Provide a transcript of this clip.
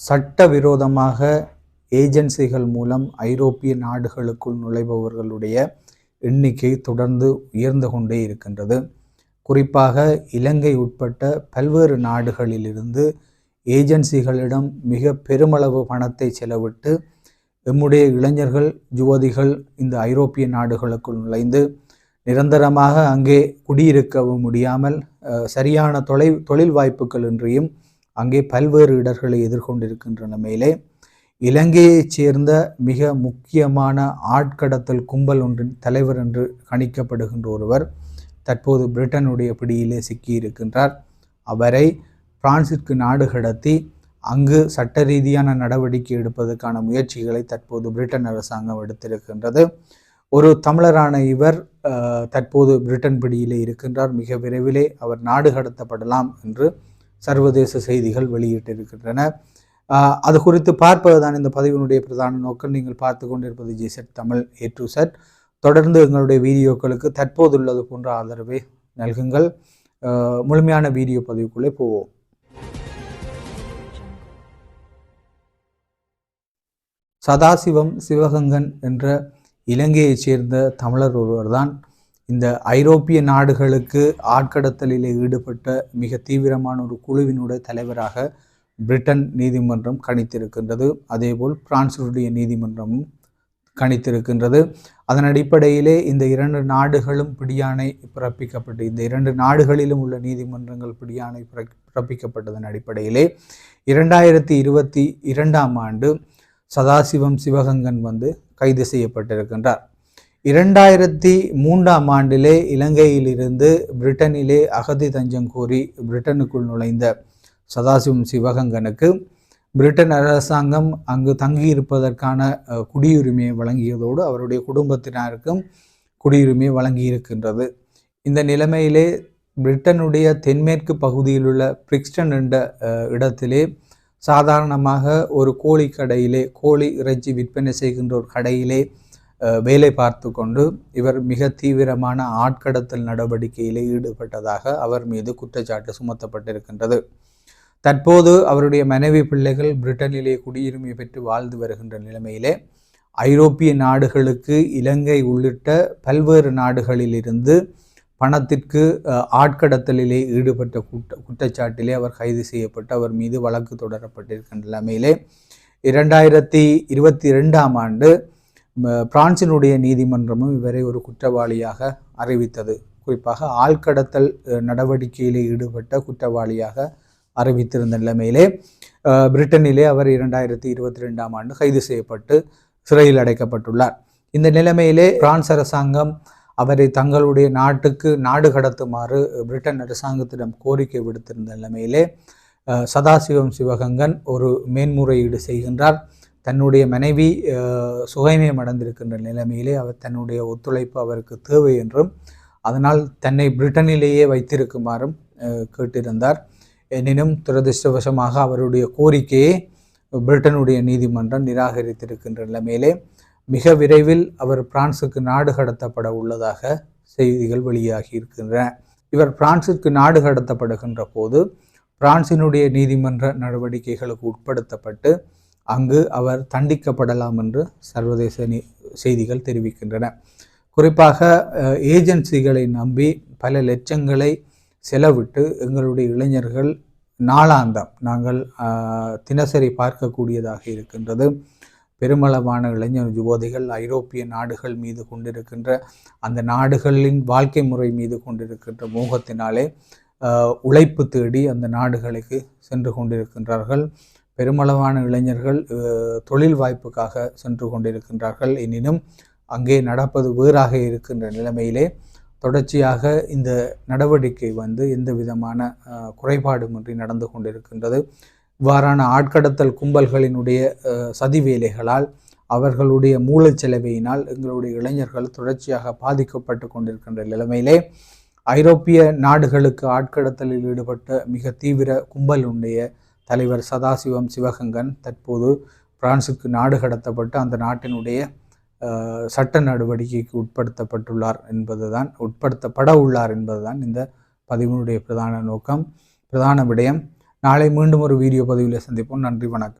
சட்டவிரோதமாக ஏஜென்சிகள் மூலம் ஐரோப்பிய நாடுகளுக்குள் நுழைபவர்களுடைய எண்ணிக்கை தொடர்ந்து உயர்ந்து கொண்டே இருக்கின்றது. குறிப்பாக இலங்கை உட்பட்ட பல்வேறு நாடுகளிலிருந்து ஏஜென்சிகளிடம் மிக பெருமளவு பணத்தை செலவிட்டு எம்முடைய இளைஞர்கள் யுவதிகள் இந்த ஐரோப்பிய நாடுகளுக்குள் நுழைந்து நிரந்தரமாக அங்கே குடியிருக்கவும் முடியாமல் சரியான தொழில் வாய்ப்புகள் இன்றியும் அங்கே பல்வேறு இடர்களை எதிர்கொண்டிருக்கின்ற நிலையிலே இலங்கையைச் சேர்ந்த மிக முக்கியமான ஆட்கடத்தல் கும்பல் ஒன்றின் தலைவர் என்று கணிக்கப்படுகின்ற ஒருவர் தற்போது பிரிட்டனுடைய பிடியிலே சிக்கியிருக்கின்றார். அவரை பிரான்சிற்கு நாடு கடத்தி அங்கு சட்ட ரீதியான நடவடிக்கை எடுப்பதற்கான முயற்சிகளை தற்போது பிரிட்டன் அரசாங்கம் எடுத்திருக்கின்றது. ஒரு தமிழரான இவர் தற்போது பிரிட்டன் பிடியிலே இருக்கின்றார். மிக விரைவிலே அவர் நாடு கடத்தப்படலாம் என்று சர்வதேச செய்திகள் வெளியிட்டிருக்கின்றன. அது குறித்து பார்ப்பதுதான் இந்த பதிவினுடைய பிரதான நோக்கம். நீங்கள் பார்த்து கொண்டிருப்பது GZ Tamil A to Z. தொடர்ந்து எங்களுடைய வீடியோக்களுக்கு தற்போதுள்ளது போன்ற ஆதரவை நல்குங்கள். முழுமையான வீடியோ பதிவுக்குள்ளே போவோம். சதாசிவம் சிவகங்கன் என்ற இலங்கையைச் சேர்ந்த தமிழர் ஒருவர்தான் இந்த ஐரோப்பிய நாடுகளுக்கு ஆட்கடத்தலிலே ஈடுபட்ட மிக தீவிரமான ஒரு குழுவினுடைய தலைவராக பிரிட்டன் நீதிமன்றம் கணித்திருக்கின்றது. அதேபோல் பிரான்சுடைய நீதிமன்றமும் கணித்திருக்கின்றது. அதன் அடிப்படையிலே இந்த இரண்டு நாடுகளும் பிடியாணை பிறப்பிக்கப்பட்டு இந்த இரண்டு நாடுகளிலும் உள்ள நீதிமன்றங்கள் பிடியாணை பிறப்பிக்கப்பட்டதன் அடிப்படையிலே 2022ஆம் ஆண்டு சதாசிவம் சிவகங்கன் கைது செய்யப்பட்டிருக்கின்றார். 2003ஆம் ஆண்டிலே இலங்கையிலிருந்து பிரிட்டனிலே அகதி தஞ்சம் கோரி பிரிட்டனுக்குள் நுழைந்த சதாசிவம் சிவகங்கனுக்கு பிரிட்டன் அரசாங்கம் அங்கு தங்கியிருப்பதற்கான குடியுரிமையை வழங்கியதோடு அவருடைய குடும்பத்தினருக்கும் குடியுரிமையை வழங்கியிருக்கின்றது. இந்த நிலைமையிலே பிரிட்டனுடைய தென்மேற்கு பகுதியில் உள்ள பிரிக்ஸ்டன் என்ற இடத்திலே சாதாரணமாக ஒரு கோழி கடையிலே கோழி இறைச்சி விற்பனை செய்கின்ற ஒரு கடையிலே வேலை பார்த்து கொண்டு இவர் மிக தீவிரமான ஆட்கடத்தல் நடவடிக்கையிலே ஈடுபட்டதாக அவர் மீது குற்றச்சாட்டு சுமத்தப்பட்டிருக்கின்றது. தற்போது அவருடைய மனைவி பிள்ளைகள் பிரிட்டனிலே குடியுரிமை பெற்று வாழ்ந்து வருகின்ற நிலைமையிலே ஐரோப்பிய நாடுகளுக்கு இலங்கை உள்ளிட்ட பல்வேறு நாடுகளிலிருந்து பணத்திற்கு ஆட்கடத்தலிலே ஈடுபட்ட குற்றச்சாட்டிலே அவர் கைது செய்யப்பட்டு அவர் மீது வழக்கு தொடரப்பட்டிருக்கின்ற நிலைமையிலே 2022ஆம் ஆண்டு பிரான்சினுடைய நீதிமன்றமும் இவரை ஒரு குற்றவாளியாக அறிவித்தது. குறிப்பாக ஆழ்கடத்தல் நடவடிக்கையிலே ஈடுபட்ட குற்றவாளியாக அறிவித்திருந்த நிலைமையிலே பிரிட்டனிலே அவர் 2022ஆம் ஆண்டு கைது செய்யப்பட்டு சிறையில் அடைக்கப்பட்டுள்ளார். இந்த நிலைமையிலே பிரான்ஸ் அரசாங்கம் அவரை தங்களுடைய நாட்டுக்கு நாடு கடத்துமாறு பிரிட்டன் அரசாங்கத்திடம் கோரிக்கை விடுத்திருந்த நிலைமையிலே சதாசிவம் சிவகங்கன் ஒரு மேன்முறையீடு செய்கின்றார். தன்னுடைய மனைவி சுகைமயம் அடைந்திருக்கின்ற நிலைமையிலே அவர் தன்னுடைய ஒத்துழைப்பு அவருக்கு தேவை என்றும் அதனால் தன்னை பிரிட்டனிலேயே வைத்திருக்குமாறும் கேட்டிருந்தார். எனினும் துரதிருஷ்டவசமாக அவருடைய கோரிக்கையை பிரிட்டனுடைய நீதிமன்றம் நிராகரித்திருக்கின்ற நிலைமையிலே மிக விரைவில் அவர் பிரான்சுக்கு நாடு கடத்தப்பட உள்ளதாக செய்திகள் வெளியாகி இருக்கின்றன. இவர் பிரான்சுக்கு நாடு கடத்தப்படுகின்ற போது பிரான்சினுடைய நீதிமன்ற நடவடிக்கைகளுக்கு உட்படுத்தப்பட்டு அங்கு அவர் தண்டிக்கப்படலாம் என்று சர்வதேச செய்திகள் தெரிவிக்கின்றன. குறிப்பாக ஏஜென்சிகளை நம்பி பல லட்சங்களை செலவிட்டு எங்களுடைய இளைஞர்கள் நாளாந்தம் நாங்கள் தினசரி பார்க்கக்கூடியதாக இருக்கின்றது. பெருமளவான இளைஞர் யுவதிகள் ஐரோப்பிய நாடுகள் மீது கொண்டிருக்கின்ற அந்த நாடுகளின் வாழ்க்கை முறை மீது கொண்டிருக்கின்ற மோகத்தினாலே உழைப்பு தேடி அந்த நாடுகளுக்கு சென்று கொண்டிருக்கின்றார்கள். பெருமளவான இளைஞர்கள் தொழில் வாய்ப்புக்காக சென்று கொண்டிருக்கின்றார்கள். எனினும் அங்கே நடப்பது வேறாக இருக்கின்ற நிலைமையிலே தொடர்ச்சியாக இந்த நடவடிக்கை எந்த விதமான குறைபாடுமின்றி நடந்து கொண்டிருக்கின்றது. இவ்வாறான ஆட்கடத்தல் கும்பல்களினுடைய சதி வேலைகளால் அவர்களுடைய மூளைச்செலவையினால் எங்களுடைய இளைஞர்கள் தொடர்ச்சியாக பாதிக்கப்பட்டு கொண்டிருக்கின்ற நிலைமையிலே ஐரோப்பிய நாடுகளுக்கு ஆட்கடத்தலில் ஈடுபட்ட மிக தீவிர கும்பலுடைய தலைவர் சதாசிவம் சிவகங்கன் தற்போது பிரான்சுக்கு நாடு கடத்தப்பட்டு அந்த நாட்டினுடைய சட்ட நடவடிக்கைக்கு உட்படுத்தப்பட உள்ளார் என்பதுதான் இந்த பதிவினுடைய பிரதான நோக்கம், பிரதான விடயம். நாளை மீண்டும் ஒரு வீடியோ பதிவில் சந்திப்போம். நன்றி, வணக்கம்.